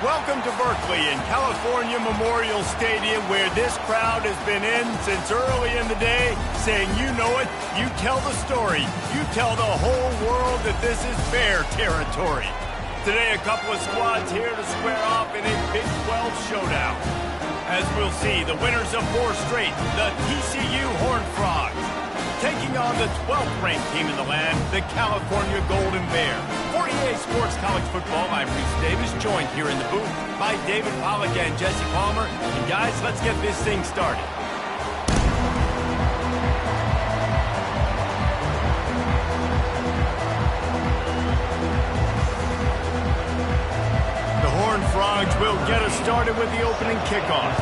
Welcome to Berkeley in California Memorial Stadium, where this crowd has been in since early in the day, saying, you know it, you tell the story, you tell the whole world that this is Bear territory. Today, a couple of squads here to square off in a Big 12 showdown. As we'll see, the winners of 4 straight, the TCU Horned Frogs, taking on the 12th ranked team in the land, the California Golden Bear. For EA Sports College Football, I'm Reese Davis, joined here in the booth by David Pollack and Jesse Palmer. And guys, let's get this thing started. The Horned Frogs will get us started with the opening kickoff.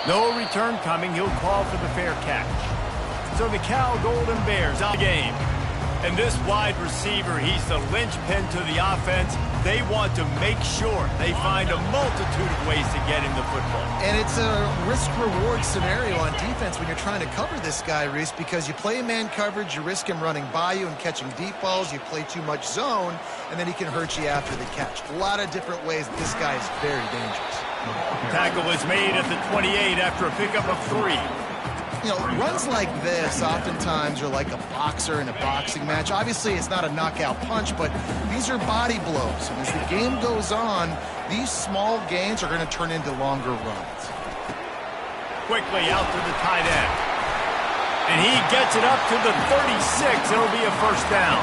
No return coming. He'll call for the fair catch. So the Cal Golden Bears on the game. And this wide receiver, he's the linchpin to the offense. They want to make sure they find a multitude of ways to get him the football. And it's a risk-reward scenario on defense when you're trying to cover this guy, Reese, because you play man coverage, you risk him running by you and catching deep balls. You play too much zone, and then he can hurt you after the catch. A lot of different ways that this guy is very dangerous. Tackle is made at the 28 after a pickup of 3. You know, runs like this oftentimes are like a boxer in a boxing match. Obviously, it's not a knockout punch, but these are body blows. And as the game goes on, these small gains are going to turn into longer runs. Quickly out to the tight end. And he gets it up to the 36. It'll be a first down.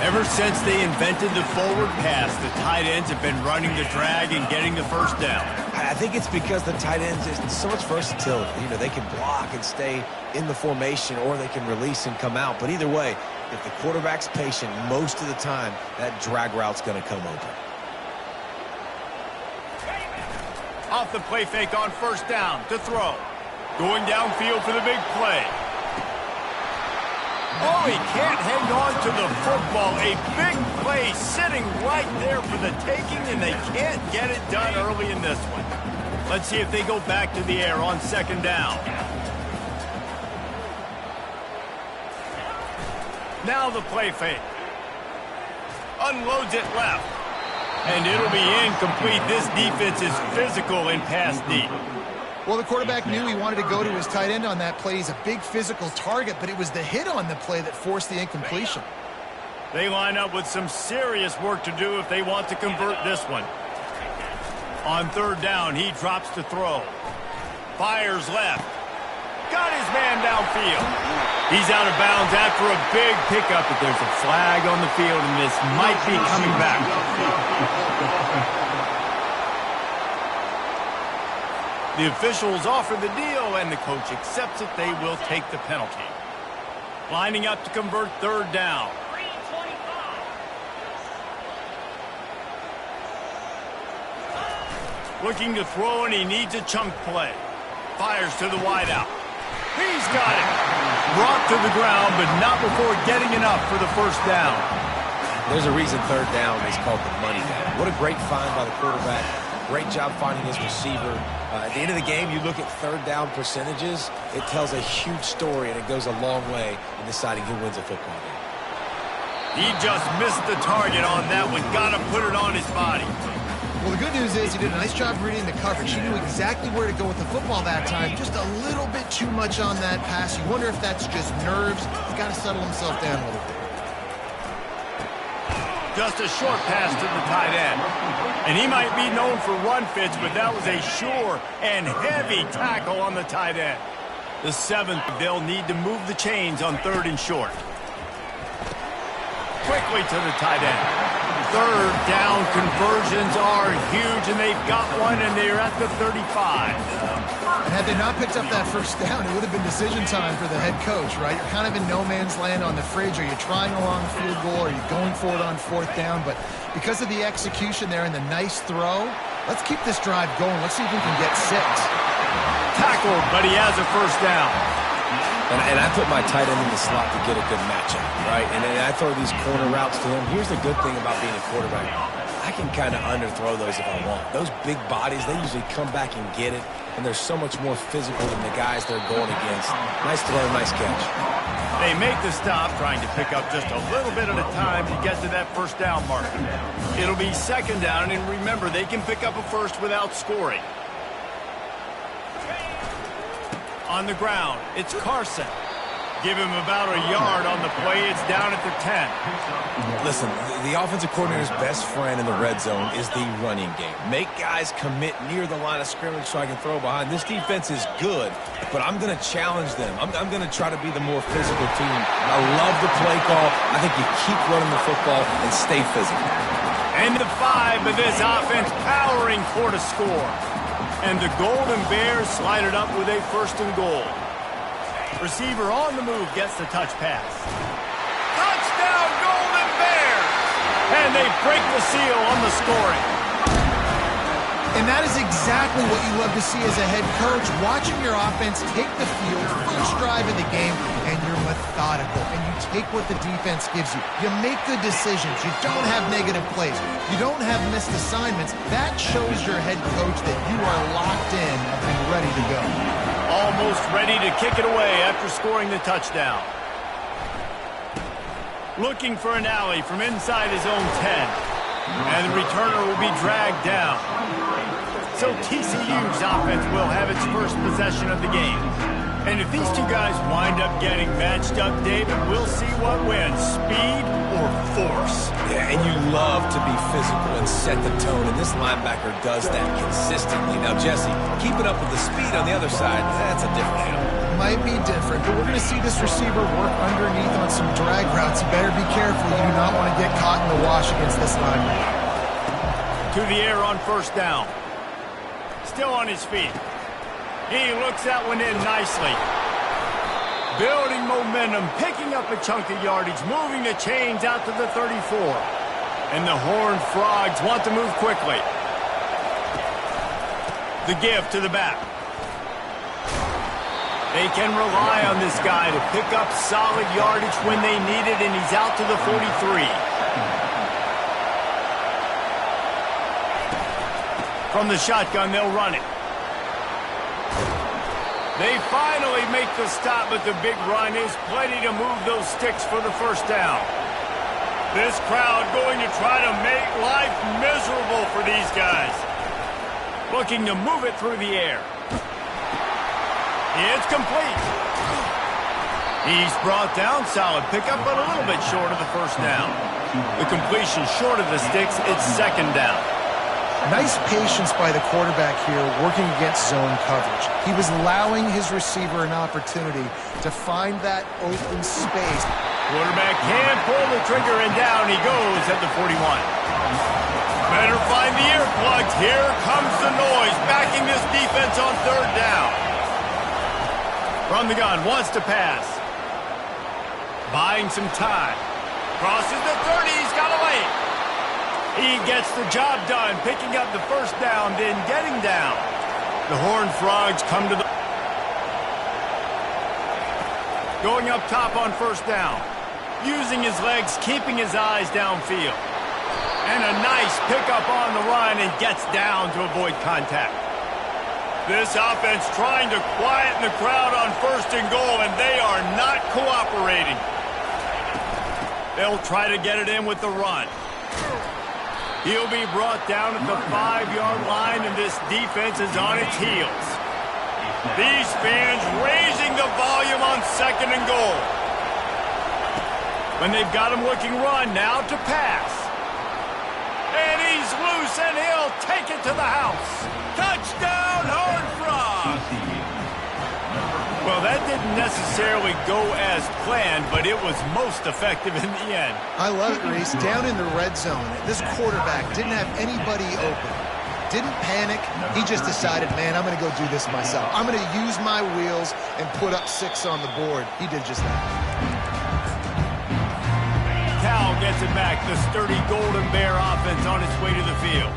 Ever since they invented the forward pass, the tight ends have been running the drag and getting the first down. I think it's because the tight ends is so much versatility. You know, they can block and stay in the formation, or they can release and come out. But either way, if the quarterback's patient, most of the time, that drag route's going to come open. Off the play fake on first down to throw. Going downfield for the big play. Oh, he can't hang on to the football. A big play sitting right there for the taking, and they can't get it done early in this one. Let's see if they go back to the air on second down. Now the play fake. Unloads it left. And it'll be incomplete. This defense is physical in pass deep. Well, the quarterback knew he wanted to go to his tight end on that play. He's a big physical target, but it was the hit on the play that forced the incompletion. They line up with some serious work to do if they want to convert this one. On third down, he drops to throw. Fires left. Got his man downfield. He's out of bounds after a big pickup, but there's a flag on the field, and this might be coming back. The officials offer the deal, and the coach accepts it. They will take the penalty. Lining up to convert third down. Looking to throw, and he needs a chunk play. Fires to the wideout. He's got it. Brought to the ground, but not before getting enough for the first down. There's a reason third down is called the money down. What a great find by the quarterback. Great job finding his receiver. At the end of the game, you look at third down percentages, it tells a huge story, and it goes a long way in deciding who wins a football game. He just missed the target on that one. Got to put it on his body. Well, the good news is he did a nice job reading the coverage. He knew exactly where to go with the football that time. Just a little bit too much on that pass. You wonder if that's just nerves. He's got to settle himself down a little bit. Just a short pass to the tight end. And he might be known for run fits, but that was a sure and heavy tackle on the tight end. The 7th, they'll need to move the chains on third and short. Quickly to the tight end. Third down conversions are huge, and they've got one, and they're at the 35. And had they not picked up that first down, it would have been decision time for the head coach, right? You're kind of in no man's land on the fridge. Are you trying a long field goal? Are you going for it on fourth down? But because of the execution there and the nice throw, let's keep this drive going. Let's see if we can get 6. Tackled, but he has a first down. And I put my tight end in the slot to get a good matchup, right? And then I throw these corner routes to him. Here's the good thing about being a quarterback. I can kind of underthrow those if I want. Those big bodies, they usually come back and get it, and they're so much more physical than the guys they're going against. Nice throw, nice catch. They make the stop, trying to pick up just a little bit at a time to get to that first down mark. It'll be second down, and remember, they can pick up a first without scoring. On the ground, it's Carson. Give him about a yard on the play. It's down at the 10. Listen, the offensive coordinator's best friend in the red zone is the running game. Make guys commit near the line of scrimmage so I can throw behind. This defense is good, but I'm going to challenge them. I'm going to try to be the more physical team. I love the play call. I think you keep running the football and stay physical. And the 5 of this offense powering for the score. And the Golden Bears slide it up with a first and goal. Receiver on the move gets the touch pass. Touchdown, Golden Bears! And they break the seal on the scoring. And that is exactly what you love to see as a head coach, watching your offense take the field, first drive of the game, and you're methodical, and you take what the defense gives you. You make good decisions. You don't have negative plays. You don't have missed assignments. That shows your head coach that you are locked in and ready to go. Almost ready to kick it away after scoring the touchdown. Looking for an alley from inside his own 10. And the returner will be dragged down. So TCU's offense will have its first possession of the game. And if these two guys wind up getting matched up, David, we'll see what wins, speed or force. Yeah, and you love to be physical and set the tone, and this linebacker does that consistently. Now, Jesse, keeping up with the speed on the other side, that's a different animal. Might be different, but we're going to see this receiver work underneath on some drag routes. You better be careful. You do not want to get caught in the wash against this linebacker. To the air on first down. Still on his feet. He looks that one in nicely. Building momentum, picking up a chunk of yardage, moving the chains out to the 34. And the Horned Frogs want to move quickly. The give to the back. They can rely on this guy to pick up solid yardage when they need it, and he's out to the 43. From the shotgun, they'll run it. They finally make the stop, but the big run is plenty to move those sticks for the first down. This crowd going to try to make life miserable for these guys. Looking to move it through the air. It's complete. He's brought down, solid pickup, but a little bit short of the first down. The completion short of the sticks, it's second down. Nice patience by the quarterback here, working against zone coverage. He was allowing his receiver an opportunity to find that open space. Quarterback can pull the trigger, and down he goes at the 41. Better find the earplugs. Here comes the noise, backing this defense on third down. From the gun, wants to pass. Buying some time. Crosses the 30, he's got away. He gets the job done, picking up the first down, then getting down. The Horned Frogs come to the... Going up top on first down. Using his legs, keeping his eyes downfield. And a nice pickup on the run, and gets down to avoid contact. This offense trying to quieten the crowd on first and goal, and they are not cooperating. They'll try to get it in with the run. He'll be brought down at the 5-yard line, and this defense is on its heels. These fans raising the volume on second and goal. When they've got him looking run, now to pass. And he's loose, and he'll take it to the house. Touchdown, Horned Frogs! Well, that didn't necessarily go as planned, but it was most effective in the end. I love it, Reese. Down in the red zone, this quarterback didn't have anybody open. Didn't panic. He just decided, man, I'm going to go do this myself. I'm going to use my wheels and put up 6 on the board. He did just that. Cal gets it back. The sturdy Golden Bear offense on its way to the field.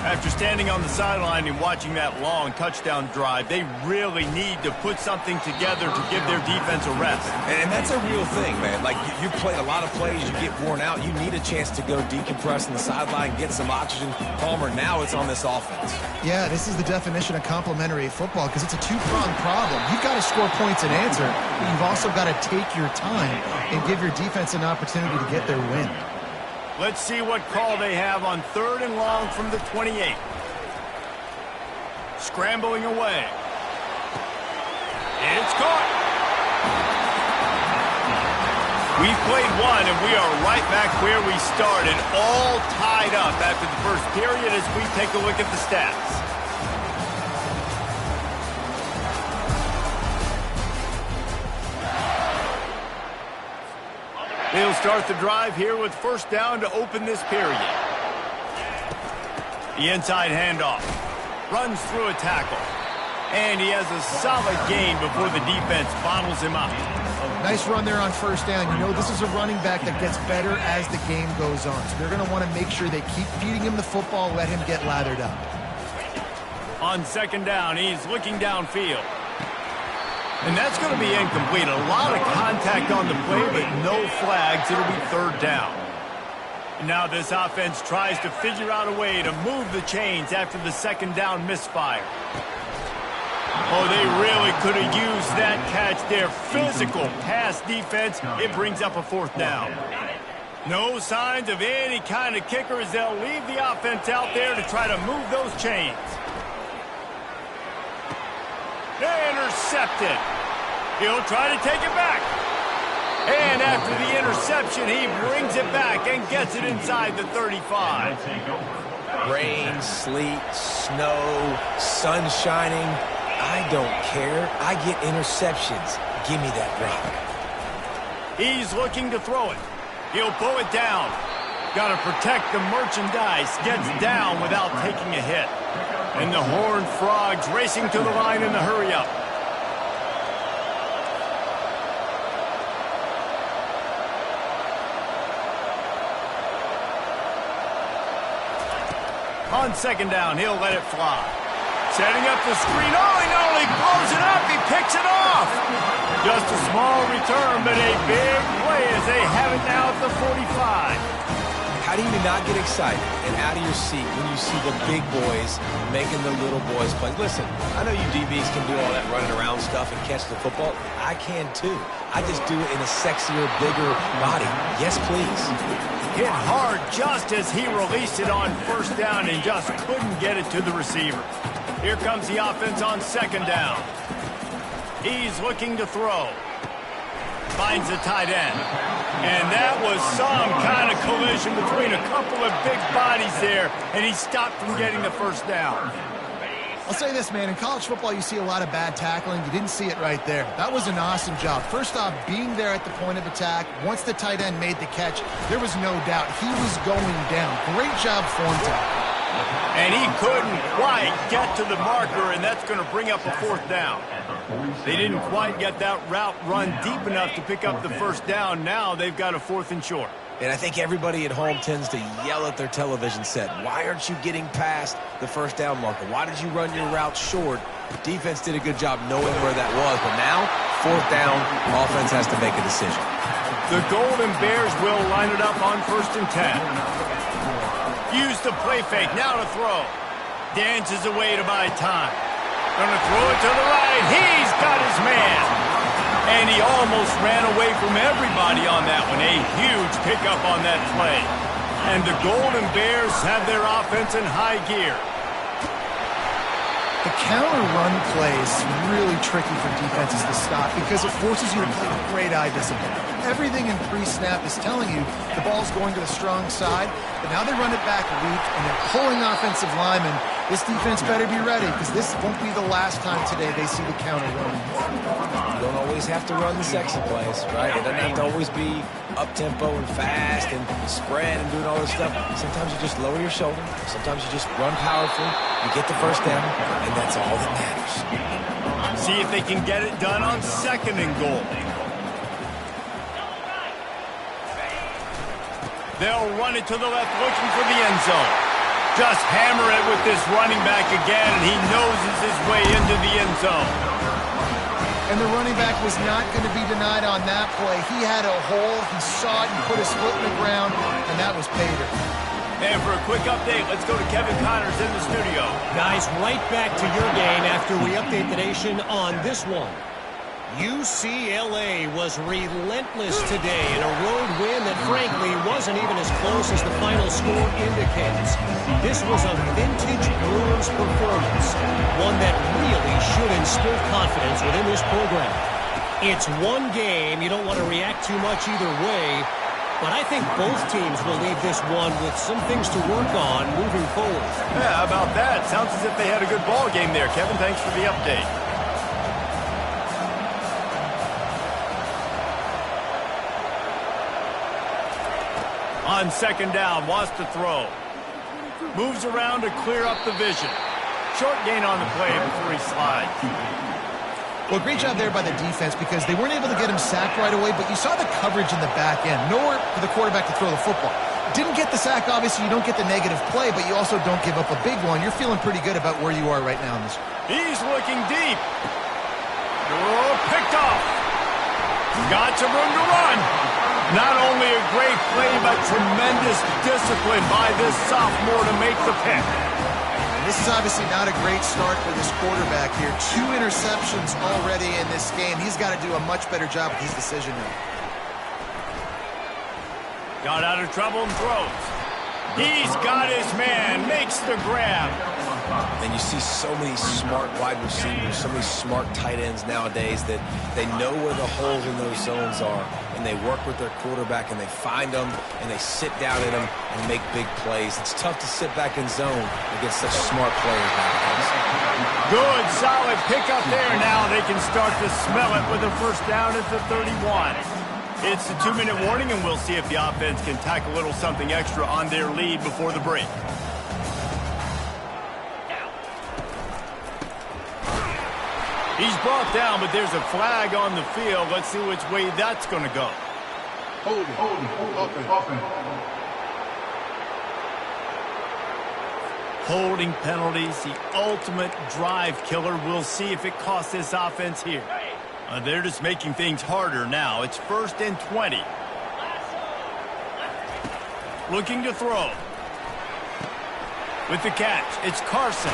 After standing on the sideline and watching that long touchdown drive, they really need to put something together to give their defense a rest. And that's a real thing, man. Like, you've played a lot of plays, you get worn out. You need a chance to go decompress on the sideline, get some oxygen. Palmer, now it's on this offense. Yeah, this is the definition of complementary football because it's a two-pronged problem. You've got to score points and answer, but you've also got to take your time and give your defense an opportunity to get their win. Let's see what call they have on 3rd and long from the 28. Scrambling away. It's caught. We've played one, and we are right back where we started, all tied up after the first period as we take a look at the stats. They'll start the drive here with 1st down to open this period. The inside handoff. Runs through a tackle. And he has a solid gain before the defense bottles him up. Nice run there on 1st down. You know, this is a running back that gets better as the game goes on. So they're going to want to make sure they keep feeding him the football, let him get lathered up. On 2nd down, he's looking downfield. And that's going to be incomplete. A lot of contact on the play, but no flags. It'll be 3rd down. And now this offense tries to figure out a way to move the chains after the 2nd down misfire. Oh, they really could have used that catch there. Physical pass defense. It brings up a 4th down. No signs of any kind of kicker as they'll leave the offense out there to try to move those chains. Intercepted. He'll try to take it back. And after the interception, he brings it back and gets it inside the 35. Rain, sleet, snow, sun shining. I don't care. I get interceptions. Give me that rock. He's looking to throw it. He'll pull it down. Got to protect the merchandise. Gets down without taking a hit. And the Horned Frogs racing to the line in the hurry-up. On 2nd down, he'll let it fly. Setting up the screen. Oh, he not only blows it up, he picks it off. Just a small return, but a big play as they have it now at the 45. How do you not get excited and out of your seat when you see the big boys making the little boys play? Listen, I know you DBs can do all that running around stuff and catch the football. I can too. I just do it in a sexier, bigger body. Yes, please. Hit hard just as he released it on 1st down and just couldn't get it to the receiver. Here comes the offense on 2nd down. He's looking to throw. Finds the tight end. And that was some kind of collision between a couple of big bodies there, and he stopped from getting the 1st down. I'll say this, man. In college football, you see a lot of bad tackling. You didn't see it right there. That was an awesome job. First off, being there at the point of attack. Once the tight end made the catch, there was no doubt he was going down. Great job form tackle. And he couldn't quite get to the marker, and that's going to bring up a 4th down. They didn't quite get that route run deep enough to pick up the 1st down. Now they've got a 4th and short. And I think everybody at home tends to yell at their television set. Why aren't you getting past the 1st down marker? Why did you run your route short? Defense did a good job knowing where that was. But now, 4th down, offense has to make a decision. The Golden Bears will line it up on 1st and 10. Use the play fake, now to throw. Dances away to buy time. Gonna throw it to the right. He's got his man. And he almost ran away from everybody on that one. A huge pickup on that play. And the Golden Bears have their offense in high gear. The counter run play is really tricky for defenses to stop because it forces you to play with great eye discipline. Everything in pre-snap is telling you the ball's going to the strong side, but now they run it back weak, and they're pulling offensive linemen. This defense better be ready because this won't be the last time today they see the counter run. You don't always have to run the sexy plays, right? It doesn't have to always be up-tempo and fast and spread and doing all this stuff. Sometimes you just lower your shoulder. Sometimes you just run powerfully. You get the 1st down, and that's all that matters. See if they can get it done on 2nd and goal. They'll run it to the left, looking for the end zone. Just hammer it with this running back again, and he noses his way into the end zone. And the running back was not going to be denied on that play. He had a hole, he saw it, and put his foot in the ground, and that was pay dirt. And for a quick update, let's go to Kevin Connors in the studio. Guys, right back to your game after we update the nation on this one. UCLA was relentless today in a road win that frankly wasn't even as close as the final score indicates. This was a vintage Bruins performance, one that really should instill confidence within this program. It's one game, you don't want to react too much either way, but I think both teams will leave this one with some things to work on moving forward. Yeah, how about that? Sounds as if they had a good ball game there. Kevin, thanks for the update. On second down, wants to throw. Moves around to clear up the vision. Short gain on the play before he slides. Well, great job there by the defense because they weren't able to get him sacked right away, but you saw the coverage in the back end. Nowhere for the quarterback to throw the football. Didn't get the sack, obviously. You don't get the negative play, but you also don't give up a big one. You're feeling pretty good about where you are right now in this. He's looking deep. Oh, picked off. Got some room to run. Not only a great play, but tremendous discipline by this sophomore to make the pick. And this is obviously not a great start for this quarterback here. 2 interceptions already in this game. He's got to do a much better job with his decision now. Got out of trouble and throws. He's got his man, makes the grab. And you see so many smart wide receivers, so many smart tight ends nowadays that they know where the holes in those zones are, and they work with their quarterback, and they find them, and they sit down in them and make big plays. It's tough to sit back in zone against such smart players nowadays. Good, solid pickup there. Now they can start to smell it with a first down at the 31. It's a 2-minute warning, and we'll see if the offense can tack a little something extra on their lead before the break. He's brought down, but there's a flag on the field. Let's see which way that's going to go. Holding penalties, the ultimate drive killer. We'll see if it costs this offense here. They're just making things harder now. It's 1st and 20. Looking to throw. With the catch, it's Carson.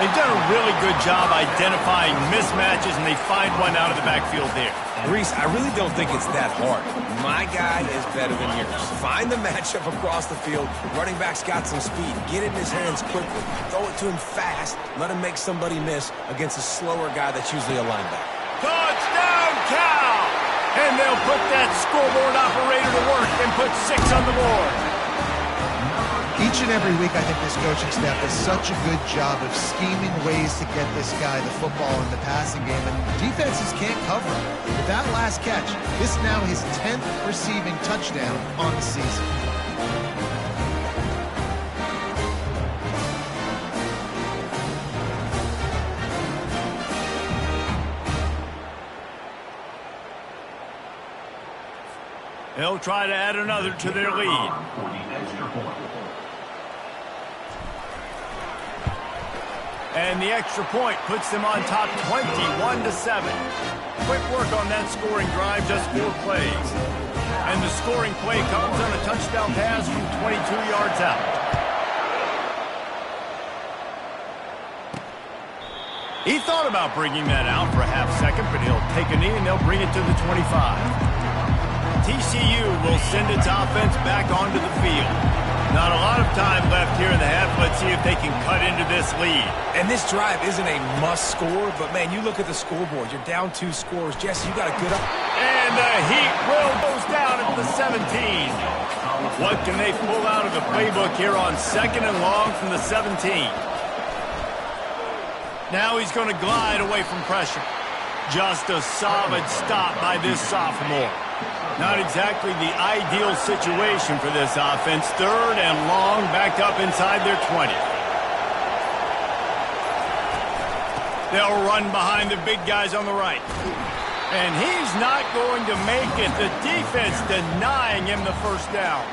They've done a really good job identifying mismatches, and they find one out of the backfield there. Reese, I really don't think it's that hard. My guy is better than yours. Find the matchup across the field. Running back's got some speed. Get it in his hands quickly. Throw it to him fast. Let him make somebody miss against a slower guy that's usually a linebacker. Touchdown, Cal! And they'll put that scoreboard operator to work and put 6 on the board. Each and every week, I think this coaching staff does such a good job of scheming ways to get this guy the football in the passing game, and defenses can't cover him. With that last catch, this is now his 10th receiving touchdown on the season. They'll try to add another to their lead. And the extra point puts them on top 21-7. Quick work on that scoring drive, just 4 plays. And the scoring play comes on a touchdown pass from 22 yards out. He thought about bringing that out for a half second, but he'll take a knee and they'll bring it to the 25. TCU will send its offense back onto the field. Not a lot of time left here in the half. Let's see if they can cut into this lead. And this drive isn't a must score, but man, you look at the scoreboard. You're down 2 scores. Jesse, you got a good up. And the heat will goes down at the 17. What can they pull out of the playbook here on 2nd and long from the 17? Now he's going to glide away from pressure. Just a solid stop by this sophomore. Not exactly the ideal situation for this offense. 3rd and long, back up inside their 20. They'll run behind the big guys on the right. And he's not going to make it. The defense denying him the first down.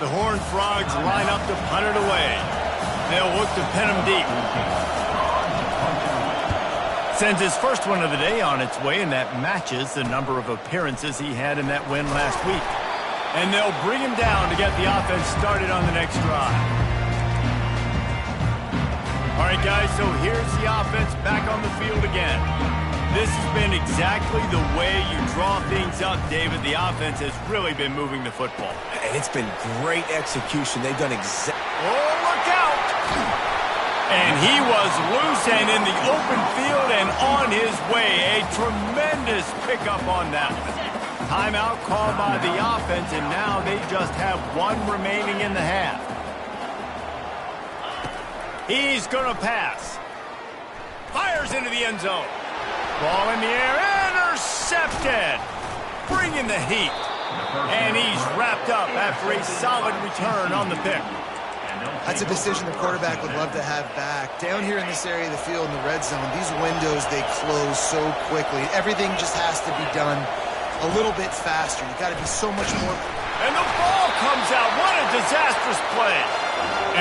The Horned Frogs line up to punt it away. They'll look to pin him deep. Sends his first one of the day on its way, and that matches the number of appearances he had in that win last week. And they'll bring him down to get the offense started on the next drive. All right, guys, so here's the offense back on the field again. This has been exactly the way you draw things up, David. The offense has really been moving the football. And it's been great execution. They've done exactly... Oh, look out! And he was loose and in the open field and on his way. A tremendous pickup on that one. Timeout called by the offense, and now they just have one remaining in the half. He's going to pass. Fires into the end zone. Ball in the air, intercepted. Bringing the heat. And he's wrapped up after a solid return on the pick. That's a decision the quarterback would love to have back. Down here in this area of the field in the red zone, these windows, they close so quickly. Everything just has to be done a little bit faster. You've got to be so much more. And the ball comes out. What a disastrous play.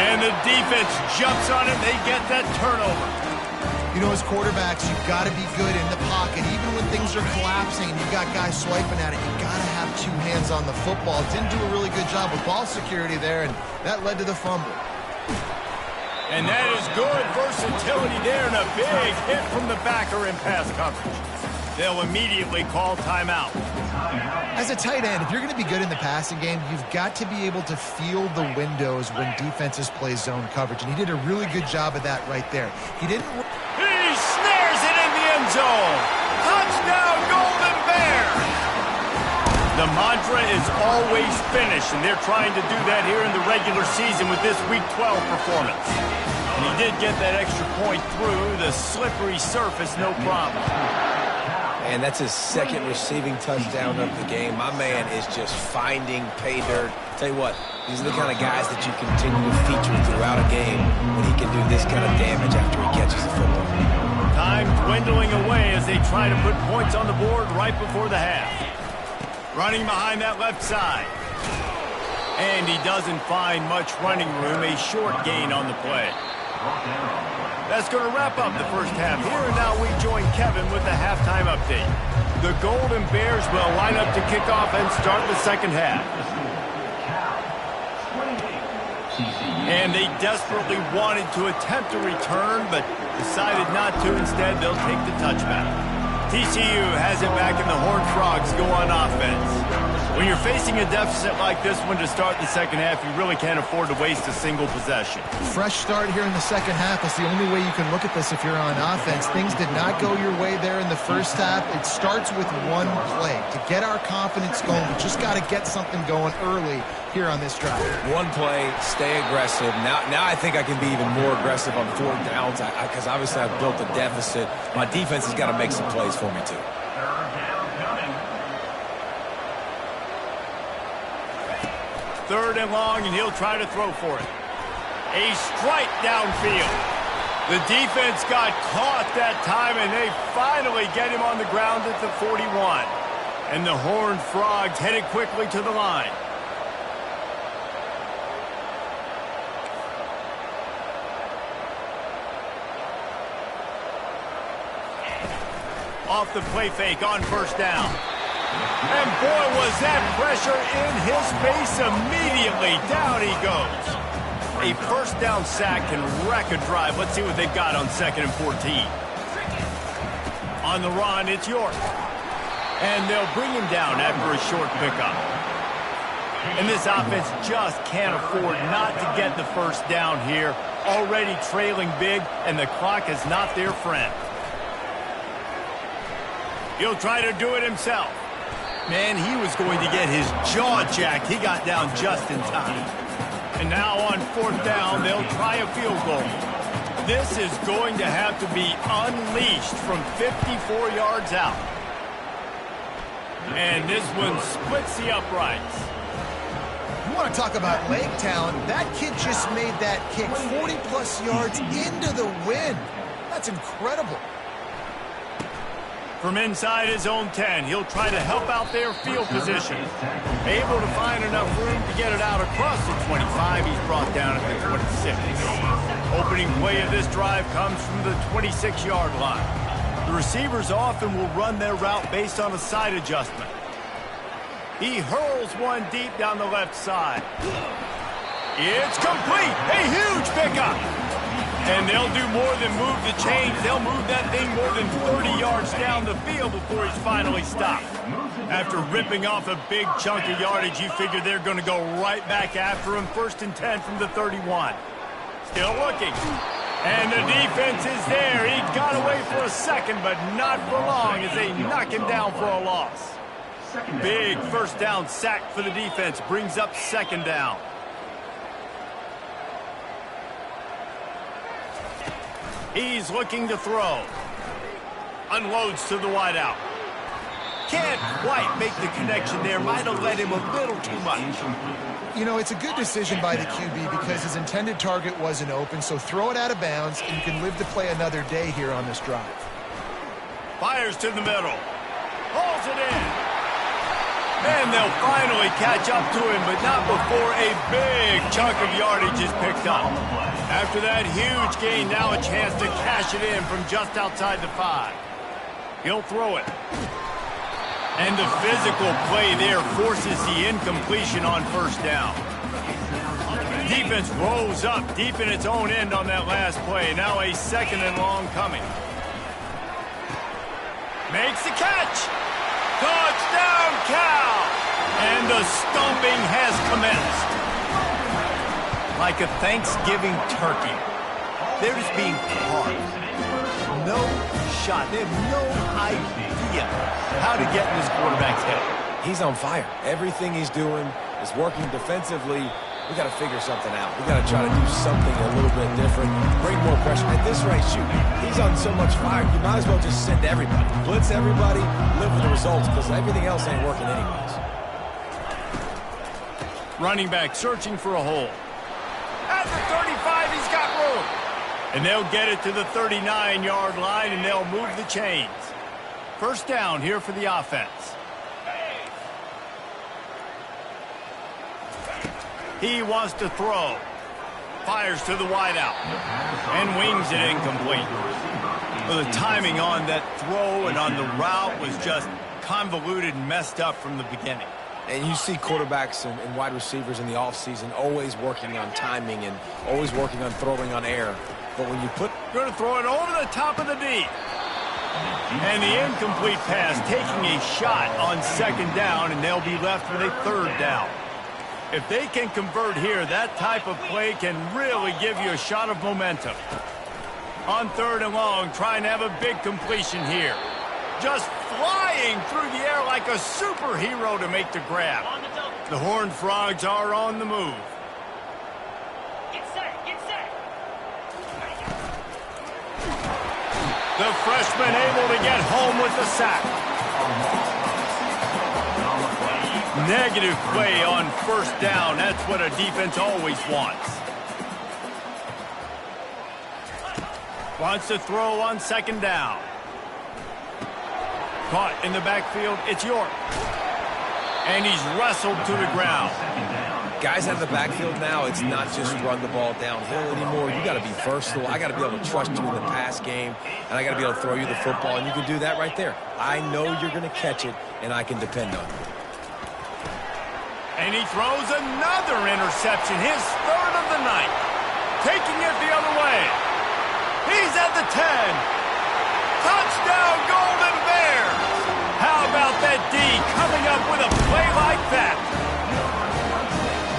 And the defense jumps on it. They get that turnover. You know, as quarterbacks, you've got to be good in the pocket. Even when things are collapsing and you've got guys swiping at it, you've got to have two hands on the football. Didn't do a really good job with ball security there, and that led to the fumble. And that is good versatility there, and a big hit from the backer in pass coverage. They'll immediately call timeout. As a tight end, if you're going to be good in the passing game, you've got to be able to feel the windows when defenses play zone coverage, and he did a really good job of that right there. He didn't... He snares it in the end zone. Touchdown, Golden Bears! The mantra is always finish, and they're trying to do that here in the regular season with this Week 12 performance. And he did get that extra point through the slippery surface, no problem. And that's his second receiving touchdown of the game. My man is just finding pay dirt. Tell you what, these are the kind of guys that you continue to feature throughout a game when he can do this kind of damage after he catches the football. Time dwindling away as they try to put points on the board right before the half. Running behind that left side. And he doesn't find much running room, a short gain on the play. That's going to wrap up the first half here, and now we join Kevin with the halftime update. The Golden Bears will line up to kick off and start the second half. And they desperately wanted to attempt a return, but decided not to. Instead, they'll take the touchback. TCU has it back, and the Horned Frogs go on offense. When you're facing a deficit like this one to start the second half, you really can't afford to waste a single possession. Fresh start here in the second half. That's the only way you can look at this if you're on offense. Things did not go your way there in the first half. It starts with one play. To get our confidence going, we just got to get something going early here on this drive. One play, stay aggressive. Now I think I can be even more aggressive on fourth downs because obviously I've built a deficit. My defense has got to make some plays for me too. Third and long, and he'll try to throw for it. A strike downfield. The defense got caught that time, and they finally get him on the ground at the 41. And the Horned Frogs headed quickly to the line. Off the play fake on first down. And boy, was that pressure in his face immediately. Down he goes. A first down sack can wreck a drive. Let's see what they've got on 2nd and 14. On the run, it's York. And they'll bring him down after a short pickup. And this offense just can't afford not to get the first down here. Already trailing big, and the clock is not their friend. He'll try to do it himself. Man, he was going to get his jaw jacked. He got down just in time. And now on 4th down, they'll try a field goal. This is going to have to be unleashed from 54 yards out. And this one splits the uprights. You want to talk about leg talent? That kid just made that kick 40-plus yards into the wind. That's incredible. From inside his own 10, he'll try to help out their field position. Able to find enough room to get it out across the 25. He's brought down at the 26. Opening play of this drive comes from the 26-yard line. The receivers often will run their route based on a side adjustment. He hurls one deep down the left side. It's complete. A huge pickup. And they'll do more than move the chains. They'll move that thing more than 30 yards down the field before he's finally stopped. After ripping off a big chunk of yardage, you figure they're going to go right back after him. 1st and 10 from the 31. Still looking. And the defense is there. He got away for a second, but not for long as they knock him down for a loss. Big 1st down sack for the defense. Brings up 2nd down. He's looking to throw. Unloads to the wideout. Can't quite make the connection there. Might have led him a little too much. You know, it's a good decision by the QB because his intended target wasn't open, so throw it out of bounds, and you can live to play another day here on this drive. Fires to the middle. Hauls it in. And they'll finally catch up to him, but not before a big chunk of yardage is picked up. After that huge gain, now a chance to cash it in from just outside the 5. He'll throw it. And the physical play there forces the incompletion on 1st down. Defense rolls up deep in its own end on that last play. Now a 2nd and long coming. Makes the catch. Touchdown, Cal! And the stomping has commenced. Like a Thanksgiving turkey. They're just being carved. No shot. They have no idea how to get in this quarterback's head. He's on fire. Everything he's doing is working defensively. We got to figure something out. We got to try to do something a little bit different. Bring more pressure. At this rate, shoot, he's on so much fire, you might as well just send everybody. Blitz everybody, live with the results, because everything else ain't working anyways. Running back searching for a hole. At the 35, he's got room. And they'll get it to the 39-yard line, and they'll move the chains. 1st down here for the offense. He wants to throw. Fires to the wideout. And wings it incomplete. Well, the timing on that throw and on the route was just convoluted and messed up from the beginning. And you see quarterbacks and wide receivers in the offseason always working on timing and always working on throwing on air. But when you put... Going to throw it over the top of the D. And the incomplete pass taking a shot on 2nd down, and they'll be left with a 3rd down. If they can convert here, that type of play can really give you a shot of momentum. On 3rd and long, trying to have a big completion here. Just flying through the air like a superhero to make the grab. The Horned Frogs are on the move. Get set, get set. The freshman able to get home with the sack. Negative play on 1st down. That's what a defense always wants. Wants to throw on 2nd down. Caught in the backfield. It's York. And he's wrestled to the ground. Guys out of the backfield now, it's not just run the ball downhill anymore. You got to be versatile. I got to be able to trust you in the pass game, and I got to be able to throw you the football, and you can do that right there. I know you're going to catch it, and I can depend on you. And he throws another interception, his 3rd of the night. Taking it the other way. He's at the 10. Touchdown, Golden Bears. How about that D coming up with a play like that?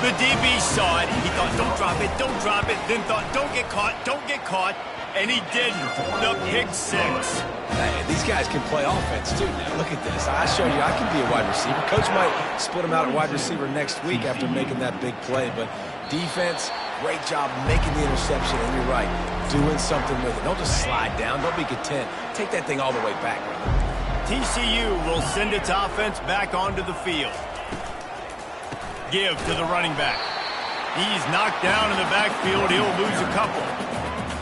The DB saw it. He thought, don't drop it, don't drop it. Then thought, don't get caught, don't get caught. And he didn't. The pick 6. Hey, these guys can play offense, too. Now, look at this. I showed you I can be a wide receiver. Coach might split him out at wide receiver next week after making that big play. But defense, great job making the interception. And you're right, doing something with it. Don't just slide down. Don't be content. Take that thing all the way back. TCU will send its offense back onto the field. Give to the running back. He's knocked down in the backfield. He'll lose a couple.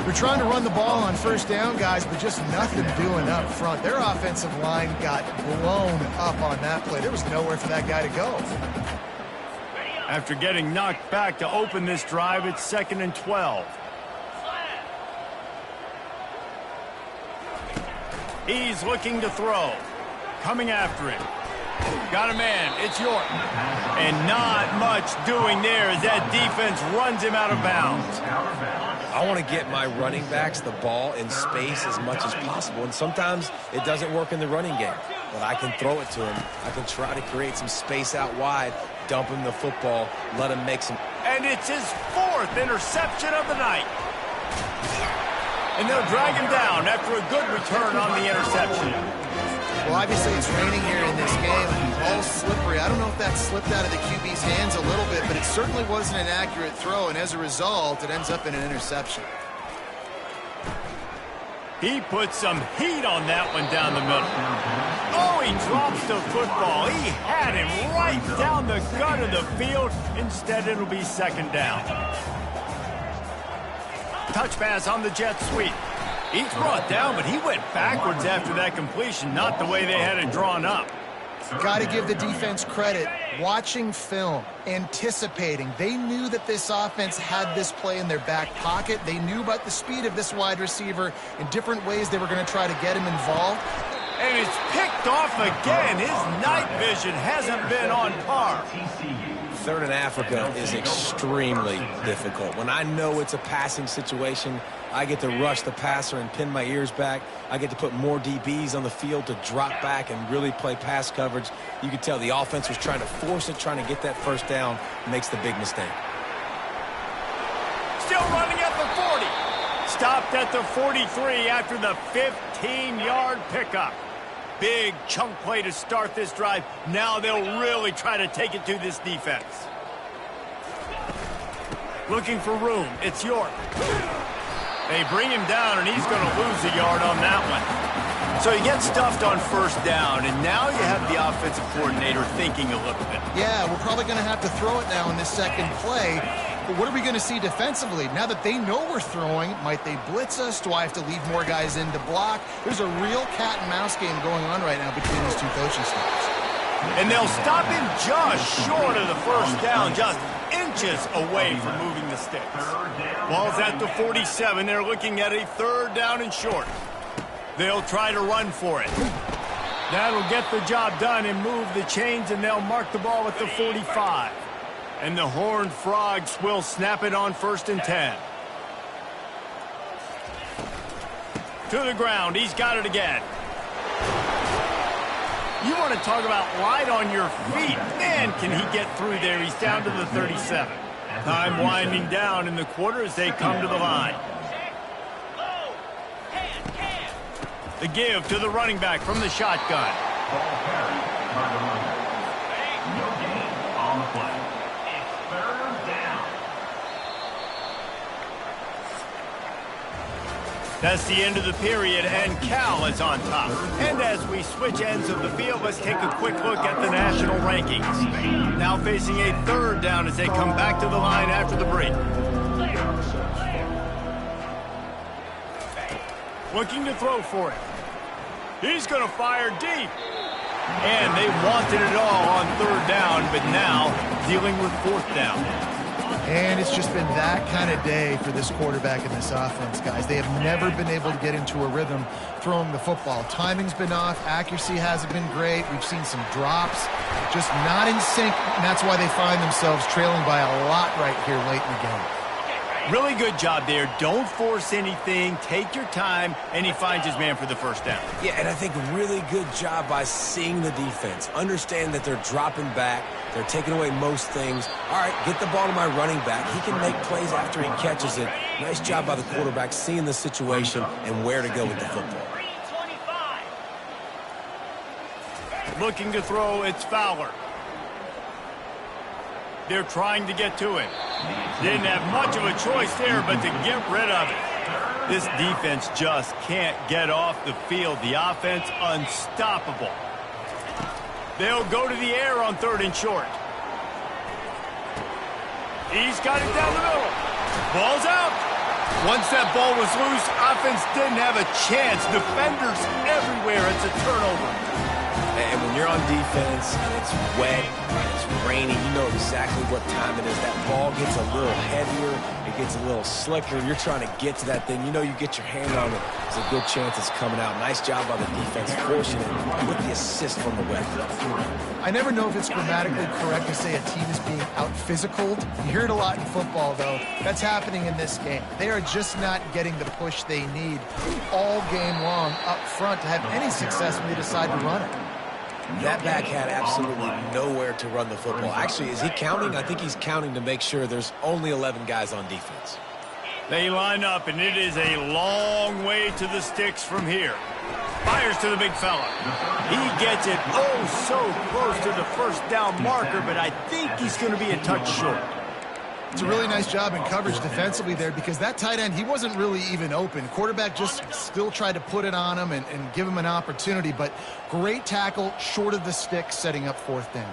They're trying to run the ball on first down, guys, but just nothing doing up front. Their offensive line got blown up on that play. There was nowhere for that guy to go. After getting knocked back to open this drive, it's 2nd and 12. He's looking to throw. Coming after him. Got a man. It's York. And not much doing there as that defense runs him out of bounds. I want to get my running backs the ball in space as much as possible, and sometimes it doesn't work in the running game. But I can throw it to him. I can try to create some space out wide, dump him the football, let him make some... And it's his 4th interception of the night. And they'll drag him down after a good return on the interception. Well, obviously it's raining here in this game, all slippery. I don't know if that slipped out of the QB's hands a little bit, but it certainly wasn't an accurate throw, and as a result, it ends up in an interception. He put some heat on that one down the middle. Oh, he drops the football. He had him right down the gut of the field. Instead, it'll be 2nd down. Touch pass on the jet sweep. He's brought down, but he went backwards after that completion, not the way they had it drawn up. Got to give the defense credit. Watching film, anticipating. They knew that this offense had this play in their back pocket. They knew about the speed of this wide receiver and different ways they were going to try to get him involved. And it's picked off again. His night vision hasn't been on par. 3rd and Africa is extremely difficult. When I know it's a passing situation, I get to rush the passer and pin my ears back. I get to put more DBs on the field to drop back and really play pass coverage. You could tell the offense was trying to force it, trying to get that 1st down, makes the big mistake. Still running at the 40. Stopped at the 43 after the 15-yard pickup. Big chunk play to start this drive. Now they'll really try to take it to this defense. Looking for room. It's York. They bring him down, and he's going to lose a yard on that one. So he gets stuffed on 1st down, and now you have the offensive coordinator thinking a little bit. Yeah, we're probably going to have to throw it now in this 2nd play. But what are we going to see defensively? Now that they know we're throwing, might they blitz us? Do I have to leave more guys in to block? There's a real cat and mouse game going on right now between these two coaching staffs. And they'll stop him just short of the 1st down, just inches away from moving the sticks. Ball's at the 47. They're looking at a 3rd down and short. They'll try to run for it. That'll get the job done and move the chains, and they'll mark the ball at the 45. And the Horned Frogs will snap it on 1st and 10. To the ground. He's got it again. You want to talk about light on your feet. Man, can he get through there. He's down to the 37. Time winding down in the quarter as they come to the line. The give to the running back from the shotgun. That's the end of the period, and Cal is on top. And as we switch ends of the field, let's take a quick look at the national rankings. Now facing a 3rd down as they come back to the line after the break. Looking to throw for it. He's going to fire deep. And they wanted it all on 3rd down, but now dealing with 4th down. And it's just been that kind of day for this quarterback and this offense, guys. They have never been able to get into a rhythm throwing the football. Timing's been off. Accuracy hasn't been great. We've seen some drops. Just not in sync, and that's why they find themselves trailing by a lot right here late in the game. Really good job there. Don't force anything. Take your time, and he finds his man for the 1st down. Yeah, and I think really good job by seeing the defense. Understand that they're dropping back. They're taking away most things. All right, get the ball to my running back. He can make plays after he catches it. Nice job by the quarterback seeing the situation and where to go with the football. Looking to throw, it's Fowler. They're trying to get to him. Didn't have much of a choice there, but to get rid of it. This defense just can't get off the field. The offense unstoppable. They'll go to the air on 3rd and short. He's got it down the middle. Ball's out. Once that ball was loose, offense didn't have a chance. Defenders everywhere. It's a turnover. And when you're on defense and it's wet and it's raining, you know exactly what time it is. That ball gets a little heavier. It gets a little slicker. You're trying to get to that thing. You know you get your hand on it. There's a good chance it's coming out. Nice job by the defense forcing it with the assist from the wet. I never know if it's grammatically correct to say a team is being out-physicaled. You hear it a lot in football, though. That's happening in this game. They are just not getting the push they need all game long up front to have any success when they decide to run it. That back had absolutely nowhere to run the football. Actually, is he counting? I think he's counting to make sure there's only 11 guys on defense. They line up, and it is a long way to the sticks from here. Fires to the big fella. He gets it so close to the first down marker, but I think he's going to be a touch short. It's a really nice job in coverage defensively there because that tight end, he wasn't really even open. Quarterback just still tried to put it on him and give him an opportunity, but great tackle short of the stick, setting up fourth down.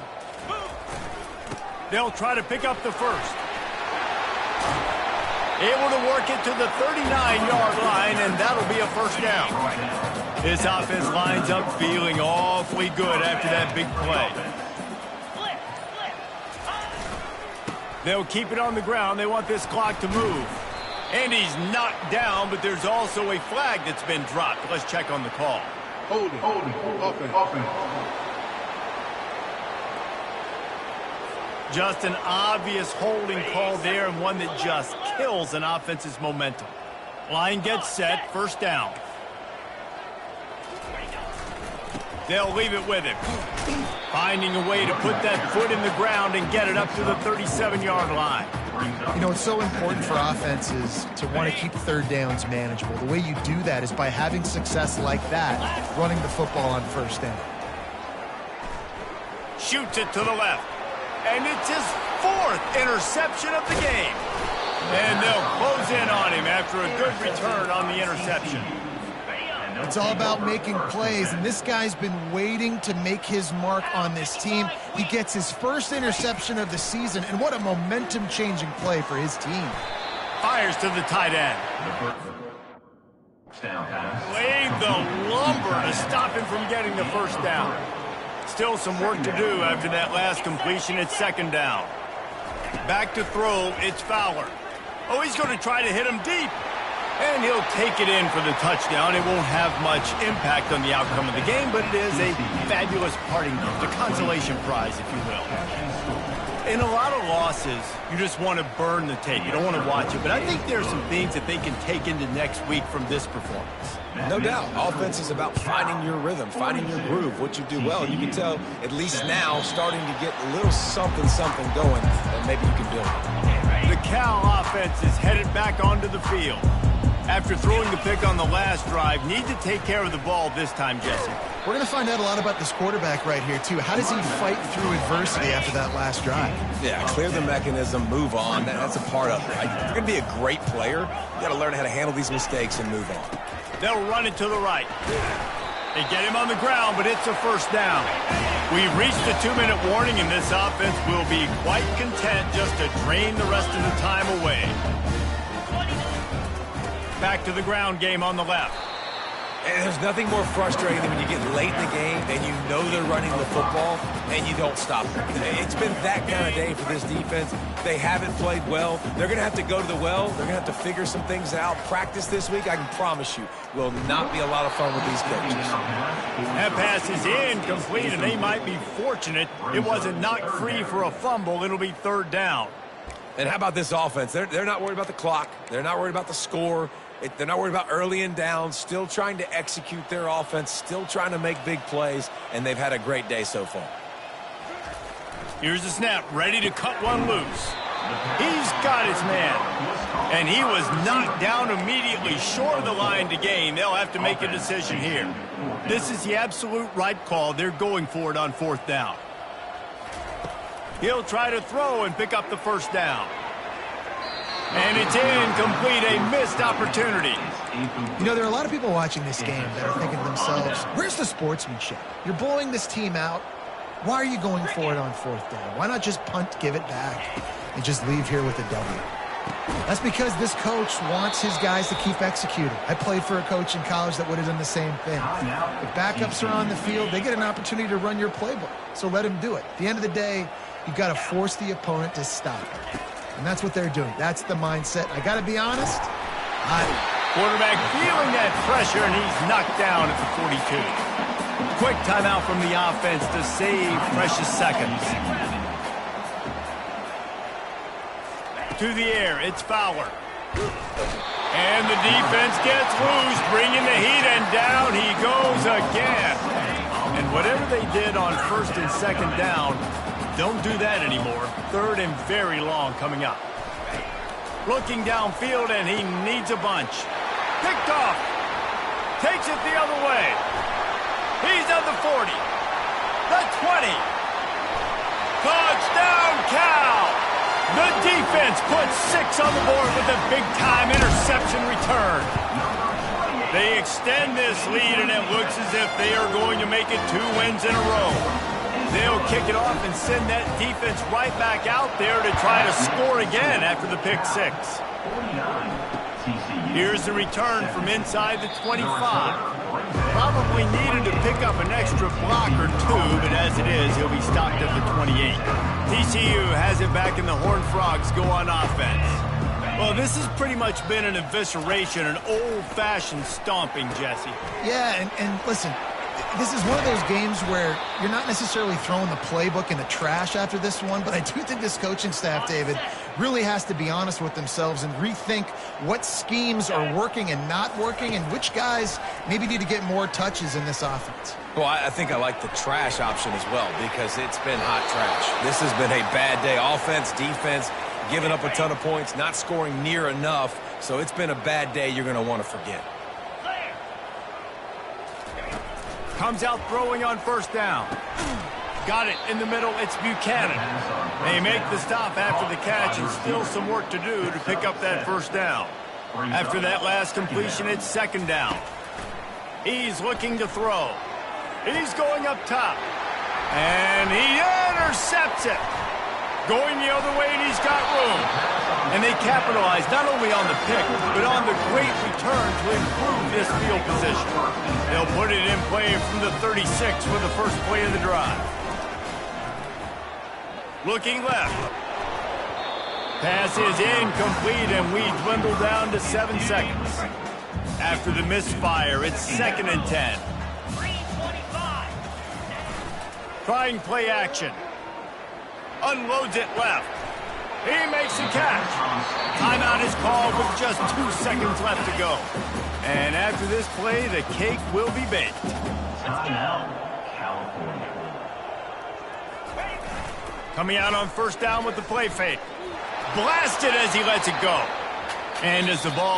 They'll try to pick up the first. Able to work it to the 39-yard line, and that'll be a first down. This offense lines up feeling awfully good after that big play. They'll keep it on the ground. They want this clock to move. And he's knocked down, but there's also a flag that's been dropped. Let's check on the call. Holding, offense. Just an obvious holding call there, and one that just kills an offense's momentum. Line gets set, first down. They'll leave it with him. Finding a way to put that foot in the ground and get it up to the 37-yard line. You know, it's so important for offenses to want to keep third downs manageable. The way you do that is by having success like that, running the football on first down. Shoots it to the left. And it's his fourth interception of the game. And they'll close in on him after a good return on the interception. It's all about making plays, and this guy's been waiting to make his mark on this team. He gets his first interception of the season, and what a momentum-changing play for his team. Fires to the tight end. Laid the lumber to stop him from getting the first down. Still some work to do after that last completion. It's second down. Back to throw, it's Fowler. Oh, he's going to try to hit him deep. And he'll take it in for the touchdown. It won't have much impact on the outcome of the game, but it is a fabulous parting gift, a consolation prize, if you will. In a lot of losses, you just want to burn the tape. You don't want to watch it. But I think there are some things that they can take into next week from this performance. No doubt. Offense is about finding your rhythm, finding your groove, what you do well. You can tell, at least now, starting to get a little something going that maybe you can build. The Cal offense is headed back onto the field. After throwing the pick on the last drive, need to take care of the ball this time, Jesse. We're going to find out a lot about this quarterback right here, too. How does he fight through adversity after that last drive? Yeah, clear the mechanism, move on. That's a part of it, right? If you're going to be a great player, you got to learn how to handle these mistakes and move on. They'll run it to the right. They get him on the ground, but it's a first down. We've reached the 2-minute warning, and this offense will be quite content just to drain the rest of the time away. Back to the ground game on the left. And there's nothing more frustrating than when you get late in the game and you know they're running the football and you don't stop them. It's been that kind of day for this defense. They haven't played well. They're going to have to go to the well. They're going to have to figure some things out. Practice this week, I can promise you, will not be a lot of fun with these coaches. That pass is incomplete, and they might be fortunate it wasn't knocked free for a fumble. It'll be third down. And how about this offense? They're not worried about the clock. They're not worried about the score. They're not worried about early and down, still trying to execute their offense, still trying to make big plays, and they've had a great day so far. Here's the snap, ready to cut one loose. He's got his man, and he was knocked down immediately short of the line to gain. They'll have to make a decision here. This is the absolute right call. They're going for it on fourth down. He'll try to throw and pick up the first down. And it's incomplete, a missed opportunity. You know, there are a lot of people watching this game that are thinking to themselves, where's the sportsmanship? You're blowing this team out. Why are you going for it on fourth down? Why not just punt, give it back, and just leave here with a W? That's because this coach wants his guys to keep executing. I played for a coach in college that would have done the same thing. If backups are on the field, they get an opportunity to run your playbook. So let them do it. At the end of the day, you've got to force the opponent to stop it. And that's what they're doing. That's the mindset. I got to be honest. Quarterback feeling that pressure, and he's knocked down at the 42. Quick timeout from the offense to save precious seconds. To the air, it's Fowler. And the defense gets loose, bringing the heat, and down he goes again. And whatever they did on first and second down, don't do that anymore. Third and very long coming up. Looking downfield, and he needs a bunch. Picked off. Takes it the other way. He's at the 40. The 20. Touchdown, Cal! The defense puts 6 on the board with a big-time interception return. They extend this lead, and it looks as if they are going to make it 2 wins in a row. They'll kick it off and send that defense right back out there to try to score again after the pick 6. Here's the return from inside the 25. Probably needed to pick up an extra block or 2, but as it is, he'll be stopped at the 28. TCU has it back, and the Horned Frogs go on offense. Well, this has pretty much been an evisceration, an old-fashioned stomping, Jesse. Yeah, and listen, this is one of those games where you're not necessarily throwing the playbook in the trash after this one, but I do think this coaching staff, David, really has to be honest with themselves and rethink what schemes are working and not working and which guys maybe need to get more touches in this offense. Well, I think I like the trash option as well because it's been hot trash. This has been a bad day. Offense, defense, giving up a ton of points, not scoring near enough. So it's been a bad day you're going to want to forget. Comes out throwing on first down. Got it in the middle. It's Buchanan. They make the stop after the catch, and still some work to do to pick up that first down. After that last completion, it's second down. He's looking to throw. He's going up top. And he intercepts it. Going the other way, and he's got room. And they capitalize not only on the pick, but on the great return to improve this field position. They'll put it in play from the 36 for the first play of the drive. Looking left. Pass is incomplete, and we dwindle down to 7 seconds. After the misfire, it's second and 10. Trying play action. Unloads it left. He makes the catch. Timeout is called with just 2 seconds left to go. And after this play, the cake will be baked. Timeout, California. Coming out on first down with the play fake. Blasted as he lets it go. And as the ball